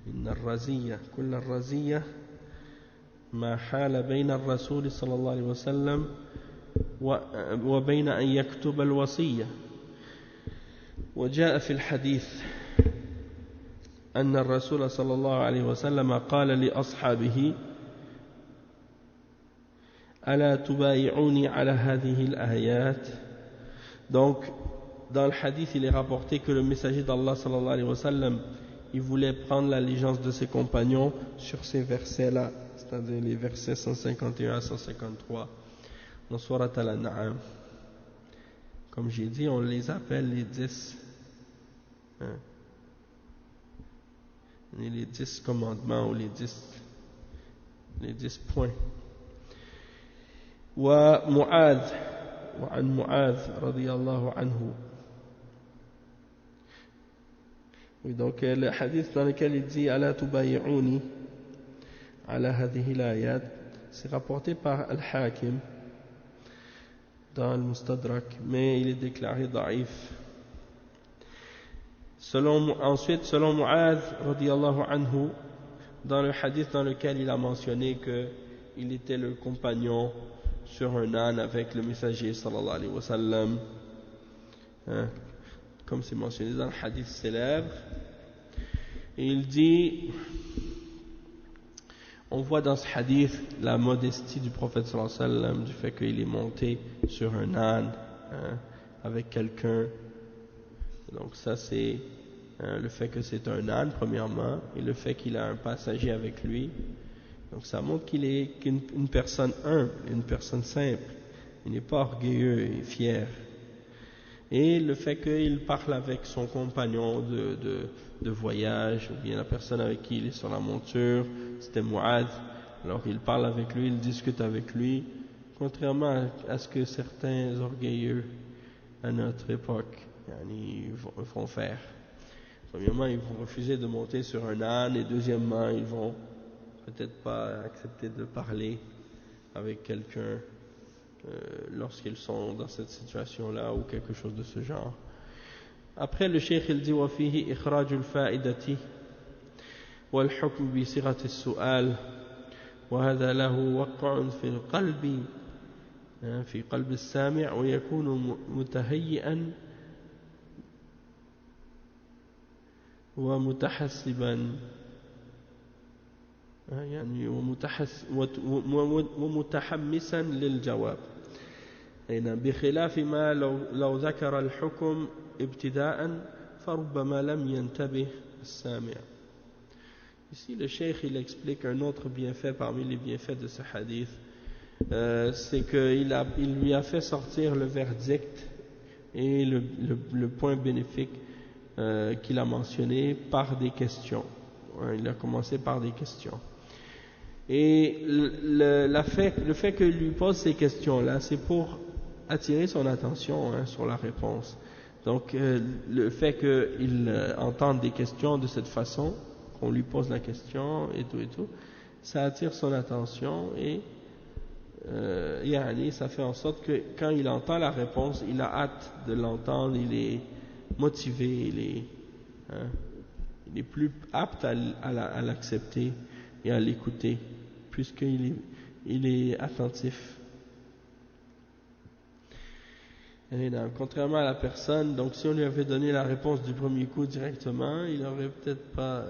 A: إن الرزية كل الرزية ما حال بين الرسول صلى الله عليه وسلم وبين أن يكتب الوصية. وجاء في الحديث أن الرسول صلى الله عليه وسلم قال لأصحابه ألا تبايعوني على هذه الآيات. Donc dans le hadith il est rapporté que le messager d'Allah sallallahu alayhi wa sallam il voulait prendre l'allégeance de ses compagnons sur ces versets-là, c'est-à-dire les versets 151 à 153 dans Surat Al-An'am. Comme j'ai dit, on les appelle les 10 les 10 commandements ou les 10 points. وعن معاذ رضي الله عنه. Oui, donc le hadith dans lequel il dit Ala tubayi'uni ala hadhihi l'ayat, c'est rapporté par Al-Hakim. dans le Mustadrak, mais il est déclaré da'if. Ensuite, selon Mu'adh radiyallahu anhu, dans le hadith dans lequel il a mentionné qu'il était le compagnon sur un âne avec le messager sallallahu alayhi wa sallam, hein, comme c'est mentionné dans le hadith célèbre, et il dit, on voit dans ce hadith la modestie du prophète sallallahu alayhi wa sallam, du fait qu'il est monté sur un âne, hein, avec quelqu'un. Donc ça c'est le fait que c'est un âne premièrement, et le fait qu'il a un passager avec lui. Donc ça montre qu'il est une personne humble, une personne simple. Il n'est pas orgueilleux et fier. Et le fait qu'il parle avec son compagnon de voyage, ou bien la personne avec qui il est sur la monture, c'était Mu'adh. Alors il parle avec lui, il discute avec lui, contrairement à ce que certains orgueilleux à notre époque vont faire. Premièrement, ils vont refuser de monter sur un âne, et deuxièmement, ils vont peut-être pas accepter de parler avec quelqu'un lorsqu'ils sont dans cette situation-là ou quelque chose de ce genre. Après, le cheikh il dit وفيه إخراج الفائدة والحكم بصيغة السؤال وهذا له وقع في قلب السامع ويكون متهيئا ومتحسبا يعني ومتحمسا للجواب بخلاف ما لو ذكر الحكم ابتداء فربما لم ينتبه السامع. Ici le cheikh il explique un autre bienfait parmi les bienfaits de ce hadith, c'est qu'il lui a fait sortir le verdict et le point bénéfique qu'il a mentionné par des questions. Il a commencé par des questions. Et le fait qu'il lui pose ces questions-là, c'est pour attirer son attention sur la réponse. Donc, le fait qu'il entende des questions de cette façon, qu'on lui pose la question et tout, ça attire son attention et ça fait en sorte que quand il entend la réponse, il a hâte de l'entendre, il est motivé, il est plus apte à l'accepter et à l'écouter, puisqu'il est attentif. Et là, contrairement à la personne, donc si on lui avait donné la réponse du premier coup directement, il n'aurait peut-être pas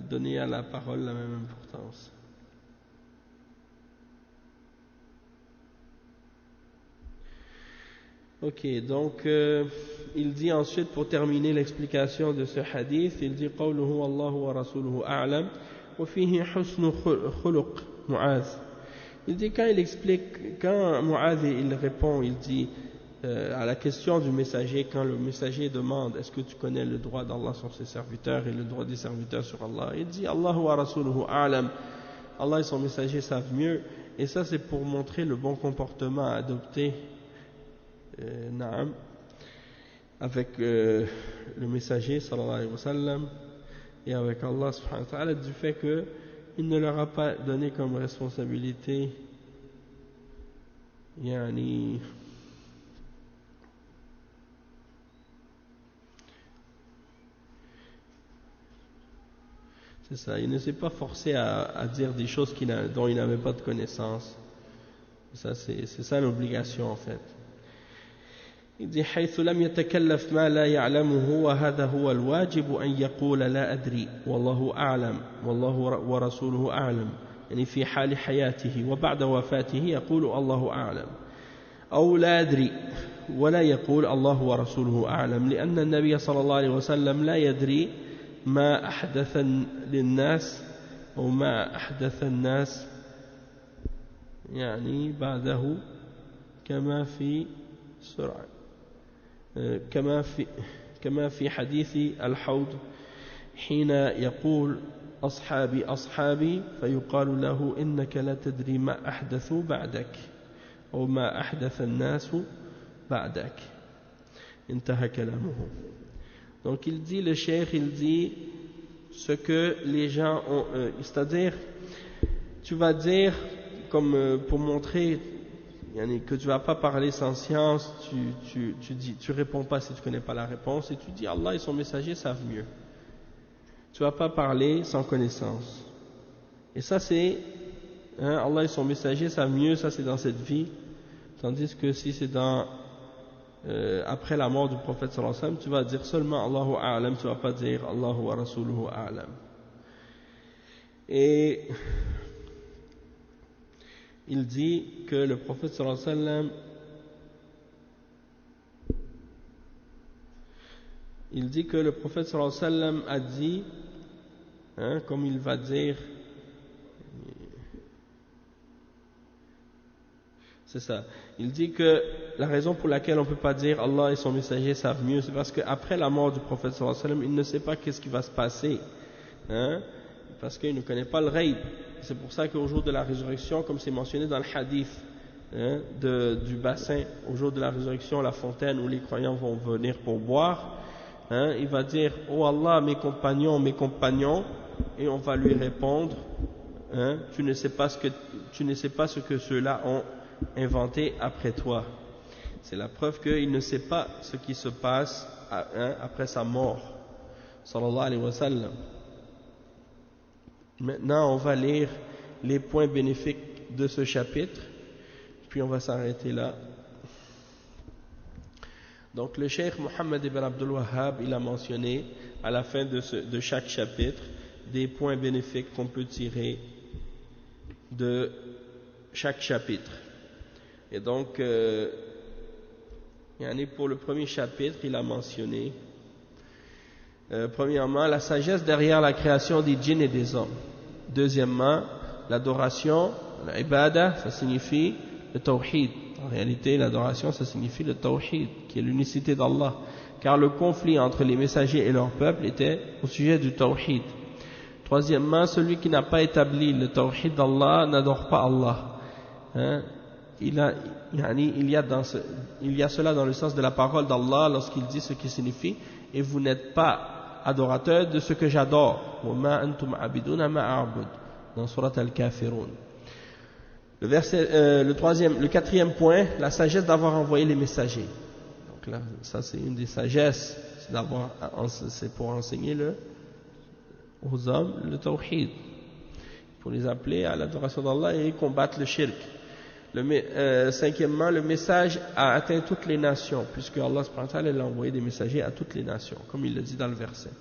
A: donné à la parole la même importance. Ok, donc il dit ensuite, pour terminer l'explication de ce hadith, il dit قوله الله ورسوله أعلم وفيه حسن خلق معاذ. Il dit quand Mu'adh il répond, il dit à la question du messager, quand le messager demande est-ce que tu connais le droit d'Allah sur ses serviteurs et le droit des serviteurs sur Allah, il dit Allahu wa rasuluhu a'lam, Allah et son messager savent mieux, et ça c'est pour montrer le bon comportement à adopter avec le messager sallallahu alayhi wa sallam et avec Allah subhanahu wa ta'ala, du fait que il ne leur a pas donné comme responsabilité c'est ça, il ne s'est pas forcé à dire des choses dont il n'avait pas de connaissance. Ça, c'est ça l'obligation en fait. Il dit حيث لم يتكلف ما لا يعلمه وهذا هو الواجب أن يقول لا أدري والله أعلم والله ورسوله أعلم، يعني في حال حياته، وبعد وفاته يقول الله أعلم، أو لا أدري ولا يقول الله ورسوله أعلم، لأن النبي صلى الله عليه وسلم لا يدري ما أحدث للناس أو ما أحدث الناس يعني بعده، كما في حديث الحوض حين يقول أصحابي أصحابي فيقال له إنك لا تدري ما أحدثوا بعدك أو ما أحدث الناس بعدك. انتهى كلامه. Donc il dit, le cheikh il dit ce que les gens ont, c'est-à-dire tu vas dire comme pour montrer que tu vas pas parler sans science, tu réponds pas si tu connais pas la réponse, et tu dis Allah et son messager savent mieux. Tu vas pas parler sans connaissance. Et ça c'est, Allah et son messager savent mieux, ça c'est dans cette vie, tandis que si c'est après la mort du prophète sallallahu alayhi wa sallam, tu vas dire seulement Allahu a'lam, tu vas pas dire Allahu wa rasuluhu a'lam. Et il dit que le prophète sallallahu alayhi wa sallam, a dit, comme il va dire, c'est ça, il dit que la raison pour laquelle on ne peut pas dire Allah et son messager savent mieux, c'est parce qu'après la mort du prophète sallallahu alayhi wa sallam, il ne sait pas qu'est-ce qui va se passer, parce qu'il ne connaît pas le ghaib. C'est pour ça qu'au jour de la résurrection, comme c'est mentionné dans le hadith du bassin, au jour de la résurrection, la fontaine où les croyants vont venir pour boire, il va dire « Oh Allah, mes compagnons », et on va lui répondre tu ne sais pas ce que ceux-là ont inventé après toi. C'est la preuve qu'il ne sait pas ce qui se passe après sa mort, sallallahu alayhi wa sallam. Maintenant, on va lire les points bénéfiques de ce chapitre, puis on va s'arrêter là. Donc, le cheikh Mohammed ibn Abdul Wahhab, il a mentionné à la fin de chaque chapitre des points bénéfiques qu'on peut tirer de chaque chapitre. Et donc, pour le premier chapitre, il a mentionné premièrement, la sagesse derrière la création des djinns et des hommes. Deuxièmement, l'adoration, l'ibada, ça signifie le tawhid. En réalité, l'adoration, ça signifie le tawhid, qui est l'unicité d'Allah. Car le conflit entre les messagers et leur peuple était au sujet du tawhid. Troisièmement, celui qui n'a pas établi le tawhid d'Allah n'adore pas Allah. Il y a cela dans le sens de la parole d'Allah lorsqu'il dit ce qui signifie « Et vous n'êtes pas adorateurs de ce que j'adore. » dans Surat Al-Kafirun. Le quatrième point, la sagesse d'avoir envoyé les messagers. Donc là, ça c'est une des sagesses, c'est pour enseigner aux hommes le tawhid, pour les appeler à l'adoration d'Allah et combattre le shirk. Cinquièmement, le message a atteint toutes les nations, puisque Allah subhanahu wa ta'ala a envoyé des messagers à toutes les nations, comme il le dit dans le verset.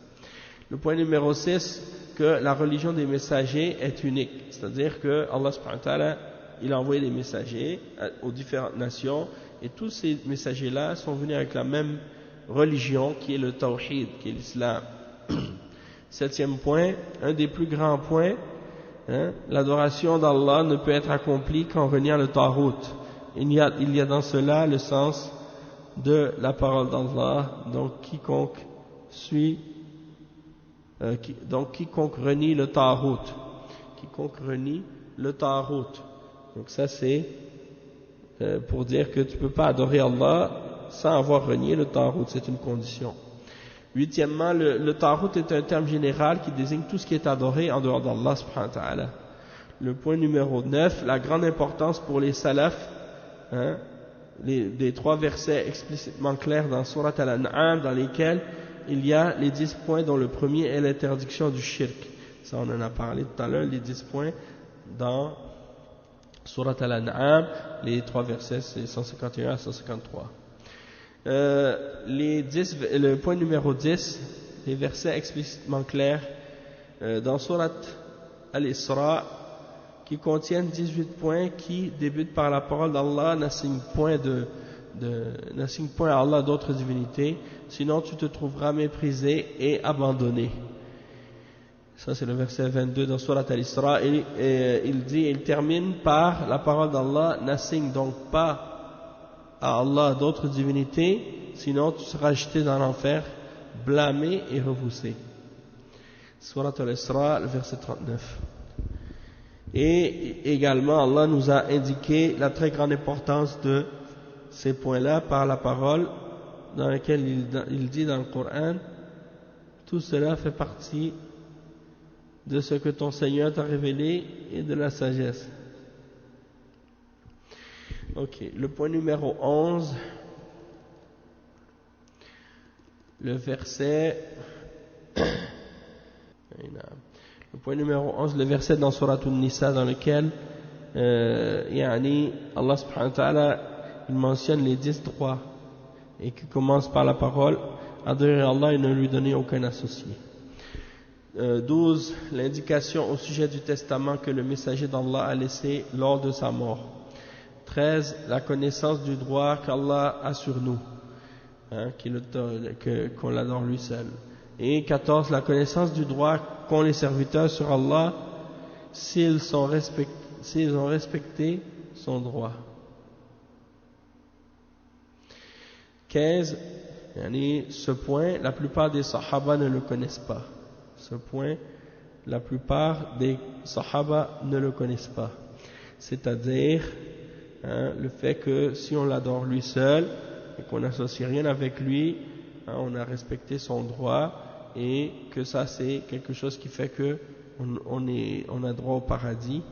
A: Le point numéro 6, que la religion des messagers est unique, c'est-à-dire que Allah subhanahu wa ta'ala, il a envoyé des messagers aux différentes nations, et tous ces messagers-là sont venus avec la même religion qui est le tawhid, qui est l'islam. Septième point, un des plus grands points, l'adoration d'Allah ne peut être accomplie qu'en reniant le tarout. Il y a dans cela le sens de la parole d'Allah, donc quiconque renie le tarout. Quiconque renie le tarout. Donc ça c'est pour dire que tu ne peux pas adorer Allah sans avoir renié le tarout, c'est une condition. Huitièmement, le tarout est un terme général qui désigne tout ce qui est adoré en dehors d'Allah subhanahu wa ta'ala. Le point numéro 9, la grande importance pour les salafs, des 3 versets explicitement clairs dans Surat Al-An'am, dans lesquels il y a les 10 points dont le premier est l'interdiction du shirk. Ça on en a parlé tout à l'heure, les 10 points dans Surat Al-An'am, les 3 versets c'est 151 à 153. Le point numéro 10, les versets explicitement clairs dans Surat Al-Isra qui contiennent 18 points qui débutent par la parole d'Allah, n'assignent point à Allah d'autres divinités, sinon tu te trouveras méprisé et abandonné. Ça c'est le verset 22 dans Surat Al-Isra, et il termine par la parole d'Allah, n'assigne donc pas à Allah d'autres divinités, sinon tu seras jeté dans l'enfer, blâmé et repoussé. Surat Al-Isra, le verset 39. Et également, Allah nous a indiqué la très grande importance de ces points-là par la parole dans laquelle il dit dans le Coran, tout cela fait partie de ce que ton Seigneur t'a révélé et de la sagesse. Ok, le point numéro 11, le verset... Le point numéro 11, le verset dans Surat An-Nisa dans lequel Allah subhanahu wa ta'ala il mentionne les 10 droits et qui commence par la parole adorer Allah et ne lui donner aucun associé. 12, l'indication au sujet du testament que le messager d'Allah a laissé lors de sa mort. 13, la connaissance du droit qu'Allah a sur nous, qu'on l'adore lui seul. Et 14, la connaissance du droit qu'ont les serviteurs sur Allah s'ils ont respecté son droit. 15, ce point, la plupart des Sahaba ne le connaissent pas. Ce point, la plupart des Sahaba ne le connaissent pas. C'est-à-dire, le fait que si on l'adore lui seul et qu'on n'associe rien avec lui, on a respecté son droit et que ça c'est quelque chose qui fait que on a droit au paradis.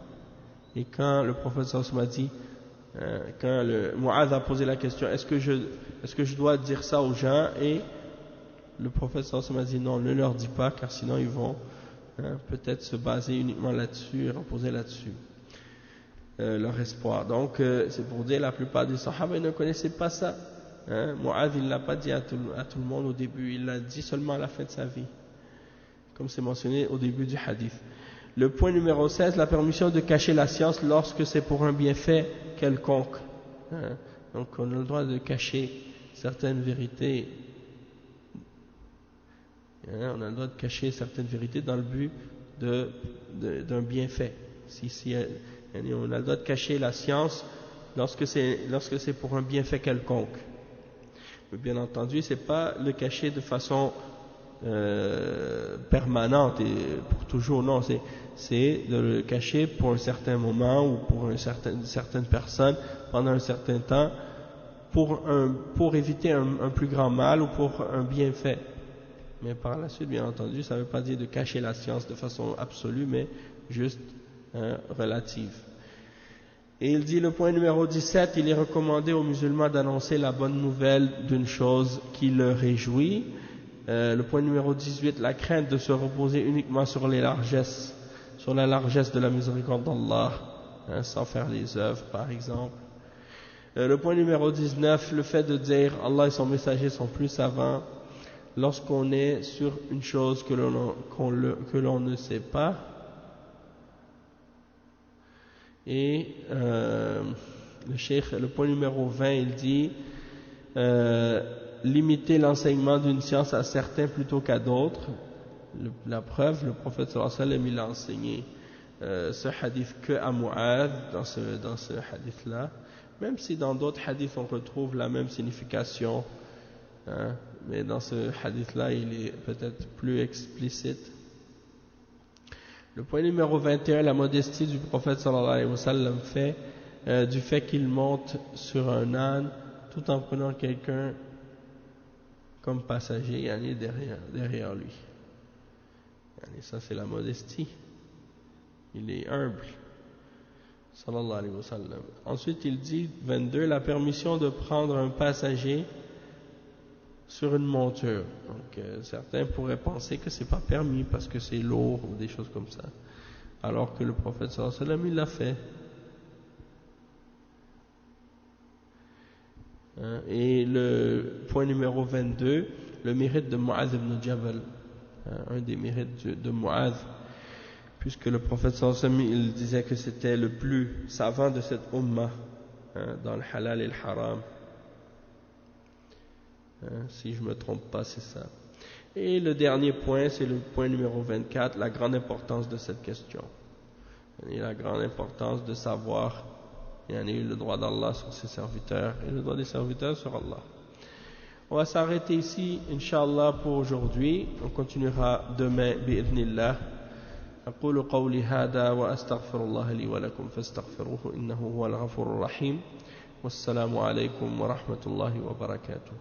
A: Et quand le prophète sallallahu alayhi wa sallam a dit, quand le Mu'adh a posé la question, est-ce que je dois dire ça aux gens, et le prophète sallallahu alayhi wa sallam a dit non, ne leur dis pas, car sinon ils vont peut-être se baser uniquement là-dessus et reposer là-dessus leur espoir. Donc c'est pour dire, la plupart des sahaba ne connaissaient pas ça. Mu'adh il l'a pas dit à tout le monde au début, il l'a dit seulement à la fin de sa vie, comme c'est mentionné au début du hadith. Le point numéro 16, la permission de cacher la science lorsque c'est pour un bienfait quelconque. Donc on a le droit de cacher certaines vérités. On a le droit de cacher certaines vérités dans le but d'un bienfait. On a le droit de cacher la science lorsque c'est pour un bienfait quelconque. Mais bien entendu, c'est pas le cacher de façon permanente et pour toujours, non, c'est de le cacher pour un certain moment ou pour une certaine personne pendant un certain temps pour éviter un plus grand mal ou pour un bienfait. Mais par la suite, bien entendu, ça ne veut pas dire de cacher la science de façon absolue, mais juste relative. Et il dit, le point numéro 17, il est recommandé aux musulmans d'annoncer la bonne nouvelle d'une chose qui le réjouit. Le point numéro 18, la crainte de se reposer uniquement sur la largesse de la miséricorde d'Allah, sans faire les œuvres par exemple. Le point numéro 19, le fait de dire Allah et son messager sont plus savants lorsqu'on est sur une chose que l'on ne sait pas. Et le point numéro 20, il dit limiter l'enseignement d'une science à certains plutôt qu'à d'autres. La preuve, le prophète sallallahu alayhi wa sallam, il a enseigné ce hadith que à Mu'adh dans ce hadith-là, même si dans d'autres hadiths on retrouve la même signification, mais dans ce hadith-là il est peut-être plus explicite. Le point numéro 21, la modestie du prophète sallallahu alayhi wa sallam du fait qu'il monte sur un âne tout en prenant quelqu'un comme passager, derrière lui. Ça c'est la modestie. Il est humble, sallallahu alayhi wa sallam. Ensuite il dit, 22, la permission de prendre un passager sur une monture. Donc certains pourraient penser que c'est pas permis parce que c'est lourd ou des choses comme ça, alors que le prophète sallallahu alayhi wa sallam il l'a fait. Et le point numéro 22, le mérite de Mu'adh ibn Jabal, un des mérites de Mu'adh, puisque le prophète sallallahu alayhi wa sallam il disait que c'était le plus savant de cette ummah dans le halal et le haram. Si je ne me trompe pas, c'est ça. Et le dernier point, c'est le point numéro 24, la grande importance de cette question. Et la grande importance de savoir le droit d'Allah sur ses serviteurs et le droit des serviteurs sur Allah. On va s'arrêter ici, Inch'Allah, pour aujourd'hui. On continuera demain, bi'idhnillah. أقول قولي هذا وأستغفر الله لي ولكم فاستغفروه إنه هو الغفور الرحيم والسلام عليكم ورحمة الله وبركاته.